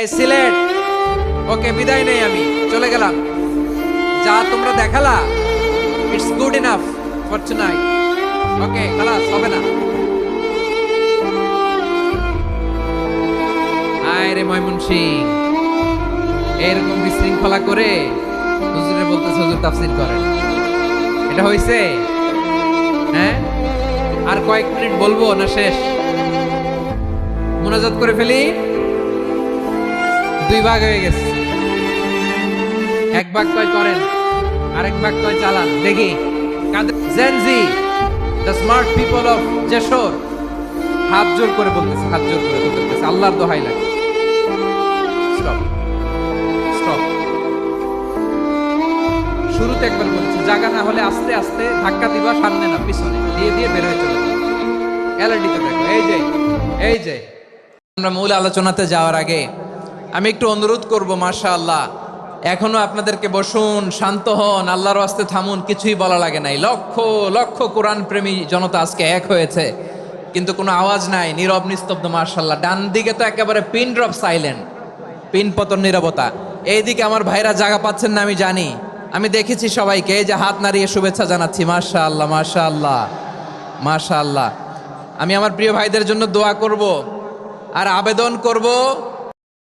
এই সিলেট, ওকে বিদায় নেই, আমি চলে গেলাম। যা তোমরা দেখালা, it's good enough for tonight. Okay খালাস, হবে না। আয় রে ময়মনসিং, এরকম বিশৃঙ্খলা করে হুজুরে বলতেছে হুজুর তাফসীর করেন, এটা হইছে? হ্যাঁ, আর কয়েক মিনিট বলবো না শেষ? মুনাজাত করে ফেলি। দুই ভাগ হয়ে গেছে, এক ভাগ কয় করেন, আরেক ভাগ কয় চালান। দেখি Gen Z, the smart people of Jessore, হাত জোর করে বলতেছে, হাত জোর করে বলতেছে, আল্লাহর দোহাই লাগে, স্টপ স্টপ। শুরুতে একবার বলেছে জায়গা না হলে আস্তে আস্তে ধাক্কা দিবা, সামনে না পিছনে, দিয়ে দিয়ে বের হয়ে চলে যাবে। এলআইডিতে দেখো, এই যে আমরা মূল আলোচনাতে যাওয়ার আগে আমি একটু অনুরোধ করব, মাশাআল্লাহ এখনো আপনাদেরকে বসুন, শান্ত হন, আল্লাহর ওয়াস্তে থামুন, কিছুই বলা লাগে নাই। লক্ষ লক্ষ কোরআন প্রেমী জনতা আজকে এক হয়েছে, কিন্তু কোনো আওয়াজ নাই, নীরব নিস্তব্ধ। মাশাআল্লাহ, ডান দিকে তো একেবারে পিন ড্রপ সাইলেন্ট, পিন পতন নীরবতা। এইদিকে আমার ভাইরা জায়গা পাচ্ছেন না আমি জানি, আমি দেখেছি সবাইকে, এই যে হাত নাড়িয়ে শুভেচ্ছা জানাচ্ছি। মাশাআল্লাহ মাশাআল্লাহ মাশাআল্লাহ। আমি আমার প্রিয় ভাইদের জন্য দোয়া করব আর আবেদন করব,